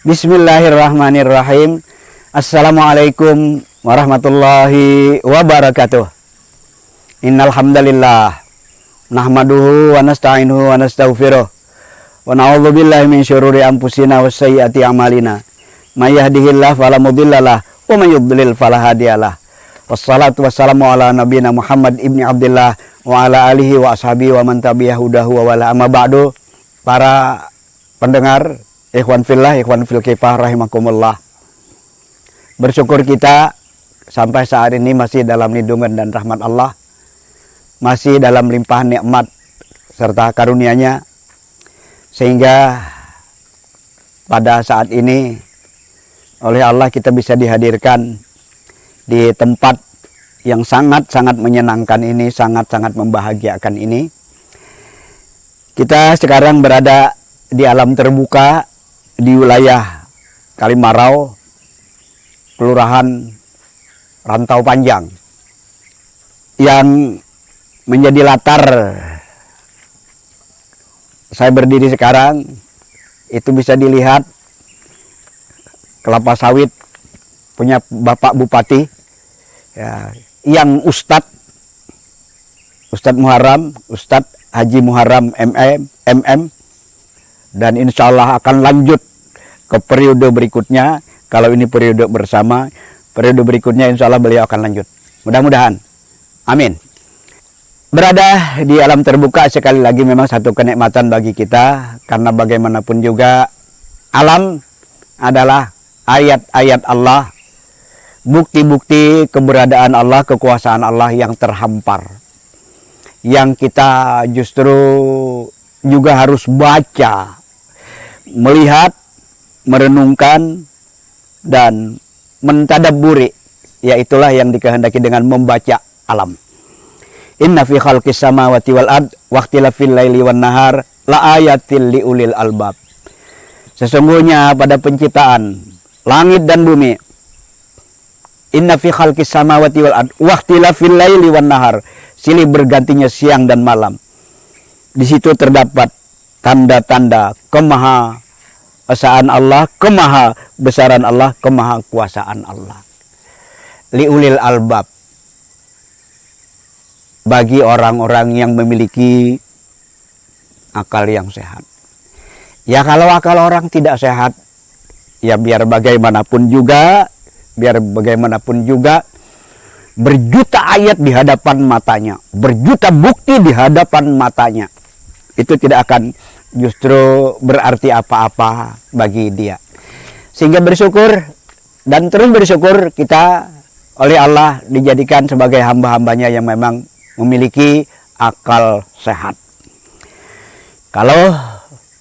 Bismillahirrahmanirrahim. Assalamualaikum warahmatullahi wabarakatuh. Innal hamdalillah nahmaduhu wa nasta'inuhu wa nastaghfiruh wa na'udzubillahi min syururi anfusina wa sayyiati a'malina. May yahdihillahu fala mudhillalah wa may yudlil fala hadiyalah. Wassalatu wassalamu ala nabiyina Muhammad ibni Abdillah wa ala alihi wa ashabihi wa man tabi'ahu hudahu wa wala amma ba'du. Para pendengar, ikhwan fillah, ikhwan fil kifah rahimakumullah. Bersyukur kita sampai saat ini masih dalam lindungan dan rahmat Allah, masih dalam limpahan nikmat serta karunia-Nya, sehingga pada saat ini oleh Allah kita bisa dihadirkan di tempat yang sangat-sangat menyenangkan ini, sangat-sangat membahagiakan ini. Kita sekarang berada di alam terbuka di wilayah Kalimarau, Kelurahan Rantau Panjang, yang menjadi latar saya berdiri sekarang. Itu bisa dilihat kelapa sawit punya Bapak Bupati, ya, yang Ustadz Muharram, Ustadz Haji Muharram MM, dan insya Allah akan lanjut ke periode berikutnya. Kalau ini periode bersama, periode berikutnya insya Allah beliau akan lanjut. Mudah-mudahan. Amin. Berada di alam terbuka sekali lagi memang satu kenikmatan bagi kita. Karena bagaimanapun juga alam adalah ayat-ayat Allah, bukti-bukti keberadaan Allah, kekuasaan Allah yang terhampar, yang kita justru juga harus baca, melihat, merenungkan, dan mentadabburi. Yaitulah yang dikehendaki dengan membaca alam. Inna fi khalqis samawati wal ard wa ikhtilafil laili wan nahar la ayatil liulil albab. Sesungguhnya pada penciptaan langit dan bumi, inna fi khalqis samawati wal ard wa ikhtilafil laili wan nahar, silih bergantinya siang dan malam. Di situ terdapat tanda-tanda kemahaesaan Allah, kemahabesaran Allah, kemahakuasaan Allah. Liulil albab, bagi orang-orang yang memiliki akal yang sehat. Ya kalau akal orang tidak sehat, ya biar bagaimanapun juga, berjuta ayat di hadapan matanya, berjuta bukti di hadapan matanya, itu tidak akan justru berarti apa-apa bagi dia. Sehingga bersyukur dan terus bersyukur kita oleh Allah dijadikan sebagai hamba-hambanya yang memang memiliki akal sehat. Kalau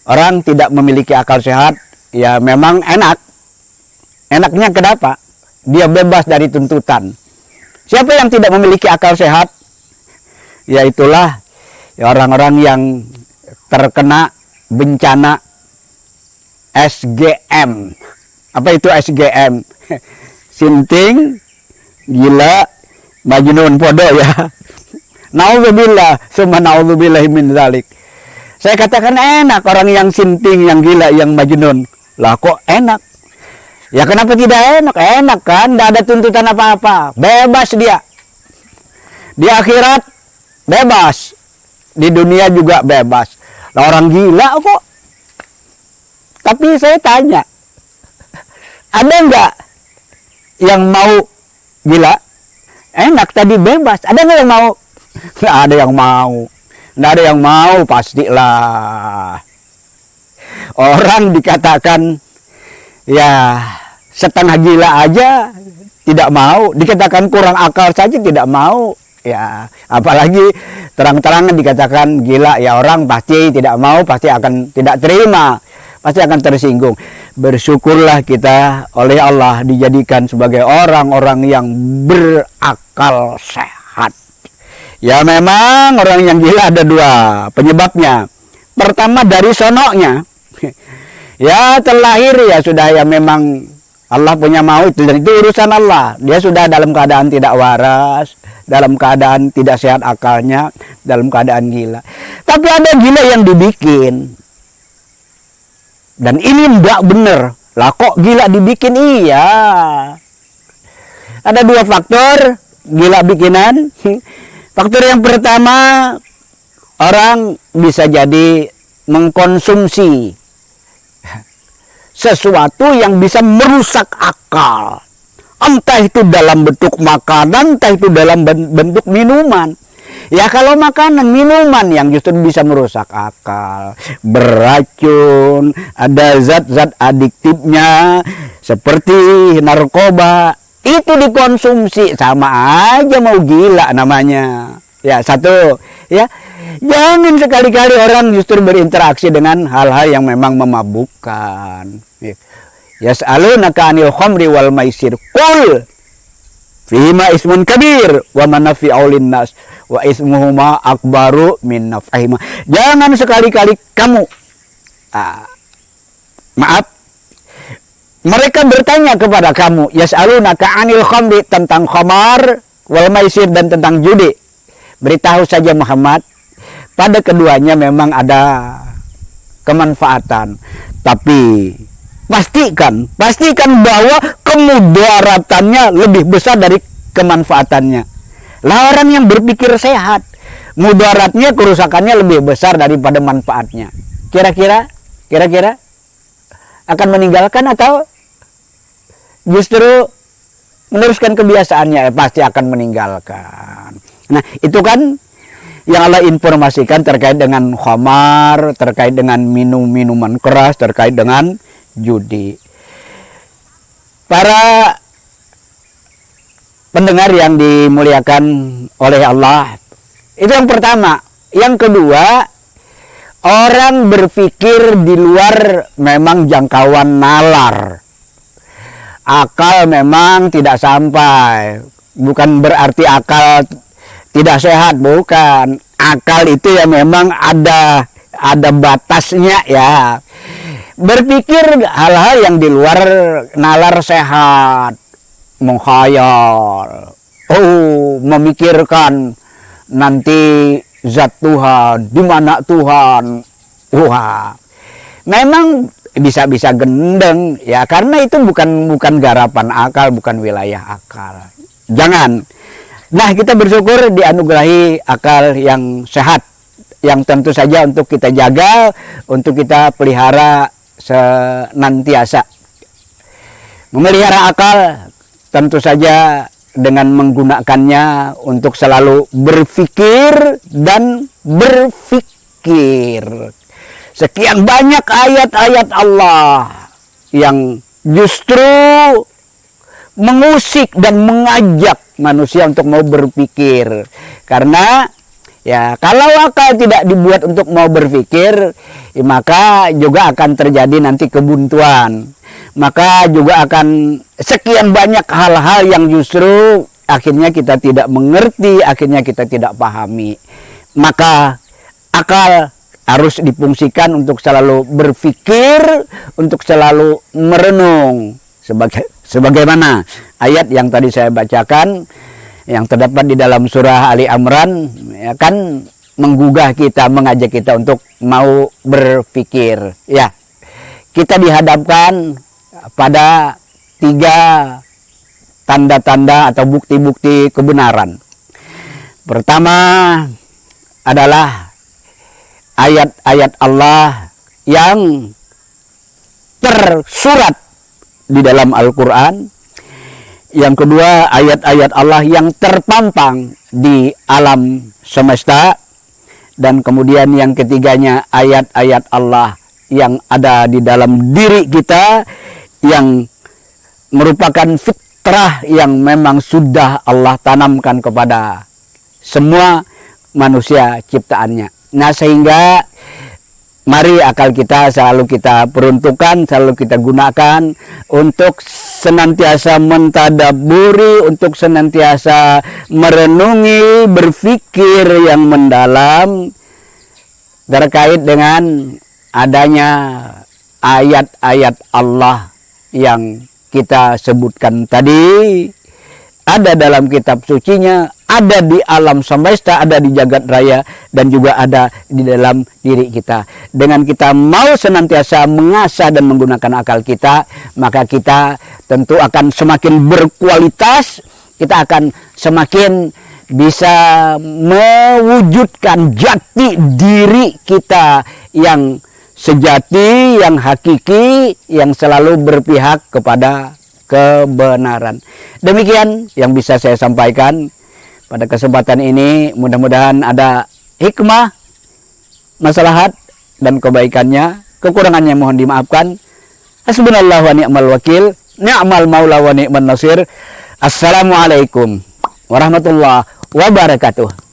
orang tidak memiliki akal sehat, ya memang enak. Enaknya kenapa? Dia bebas dari tuntutan. Siapa yang tidak memiliki akal sehat? Ya itulah orang-orang yang terkena bencana SGM. Apa itu SGM? Sinting, gila, majnun, podo ya. Nauzubillah, summa nauzubillah min dzalik. Saya katakan enak orang yang sinting, yang gila, yang majnun. Lah kok enak? Ya kenapa tidak enak? Enak kan, tidak ada tuntutan apa-apa. Bebas dia. Di akhirat bebas. Di dunia juga bebas. Nah, orang gila kok. Tapi saya tanya, ada nggak yang mau gila? Enak tadi bebas. Ada nggak yang mau? Nggak ada yang mau. Nggak ada yang mau, pastilah. Orang dikatakan ya setengah gila aja tidak mau, dikatakan kurang akal saja tidak mau. Ya, apalagi terang-terangan dikatakan gila, ya orang pasti tidak mau, pasti akan tidak terima, pasti akan tersinggung. Bersyukurlah kita oleh Allah dijadikan sebagai orang-orang yang berakal sehat. Ya memang orang yang gila ada dua penyebabnya. Pertama dari sonoknya. Ya terlahir ya sudah, ya memang Allah punya mau itu, dan itu urusan Allah. Dia sudah dalam keadaan tidak waras, dalam keadaan tidak sehat akalnya, dalam keadaan gila. Tapi ada gila yang dibikin. Dan ini tidak benar. Lah kok gila dibikin? Iya. Ada dua faktor gila bikinan. Faktor yang pertama, orang bisa jadi mengkonsumsi sesuatu yang bisa merusak akal. Entah itu dalam bentuk makanan, entah itu dalam bentuk minuman. Ya kalau makanan, minuman yang justru bisa merusak akal, beracun, ada zat-zat adiktifnya seperti narkoba, itu dikonsumsi sama aja mau gila namanya. Ya satu, ya jangan sekali-kali orang justru berinteraksi dengan hal-hal yang memang memabukkan. Yas'alunaka 'anil khamri wal maisir qul fihima ismun kabir wa manafi'u linnas wa ismuhuma akbaru min naf'ihima. Jangan sekali-kali kamu mereka bertanya kepada kamu, yas'alunaka 'anil khamri, tentang khamar, wal maisir, dan tentang judi. Beritahu saja Muhammad, pada keduanya memang ada kemanfaatan, tapi pastikan bahwa kemudaratannya lebih besar dari kemanfaatannya. Lah orang yang berpikir sehat, mudaratnya, kerusakannya lebih besar daripada manfaatnya. Kira-kira akan meninggalkan atau justru meneruskan kebiasaannya? Pasti akan meninggalkan. Nah, itu kan yang Allah informasikan terkait dengan khamar, terkait dengan minuman keras, terkait dengan judi. Para pendengar yang dimuliakan oleh Allah, itu yang pertama. Yang kedua, orang berpikir di luar memang jangkauan nalar. Akal memang tidak sampai. Bukan berarti akal tidak sehat, bukan. Akal itu ya memang ada batasnya ya. Berpikir hal-hal yang di luar nalar sehat, menghayal, memikirkan nanti zat Tuhan, di mana Tuhan. Wah, memang bisa gendeng ya, karena itu bukan garapan akal, bukan wilayah akal. Jangan. Nah, kita bersyukur dianugerahi akal yang sehat, yang tentu saja untuk kita jaga, untuk kita pelihara senantiasa. Memelihara akal tentu saja dengan menggunakannya untuk selalu berpikir dan berpikir. Sekian banyak ayat-ayat Allah yang justru mengusik dan mengajak manusia untuk mau berpikir. Karena ya kalau akal tidak dibuat untuk mau berpikir, ya, maka juga akan terjadi nanti kebuntuan. Maka juga akan sekian banyak hal-hal yang justru akhirnya kita tidak mengerti, akhirnya kita tidak pahami. Maka akal harus difungsikan untuk selalu berpikir, untuk selalu merenung. Sebagaimana ayat yang tadi saya bacakan, yang terdapat di dalam surah Ali Imran, ya kan, menggugah kita, mengajak kita untuk mau berpikir. Ya, kita dihadapkan pada 3 tanda-tanda atau bukti-bukti kebenaran. Pertama adalah ayat-ayat Allah yang tersurat di dalam Al-Quran. Yang kedua, ayat-ayat Allah yang terpampang di alam semesta. Dan kemudian yang ketiganya, ayat-ayat Allah yang ada di dalam diri kita, yang merupakan fitrah yang memang sudah Allah tanamkan kepada semua manusia ciptaannya. Nah, sehingga mari akal kita selalu kita peruntukkan, selalu kita gunakan untuk senantiasa mentadaburi, untuk senantiasa merenungi, berpikir yang mendalam terkait dengan adanya ayat-ayat Allah yang kita sebutkan tadi. Ada dalam kitab sucinya, ada di alam semesta, ada di jagat raya, dan juga ada di dalam diri kita. Dengan kita mau senantiasa mengasah dan menggunakan akal kita, maka kita tentu akan semakin berkualitas, kita akan semakin bisa mewujudkan jati diri kita yang sejati, yang hakiki, yang selalu berpihak kepada kebenaran. Demikian yang bisa saya sampaikan pada kesempatan ini. Mudah-mudahan ada hikmah, maslahat, dan kebaikannya. Kekurangannya mohon dimaafkan. Hasbunallahu wa ni'mal wakil, ni'mal maula wa ni'man nasir. Assalamualaikum warahmatullahi wabarakatuh.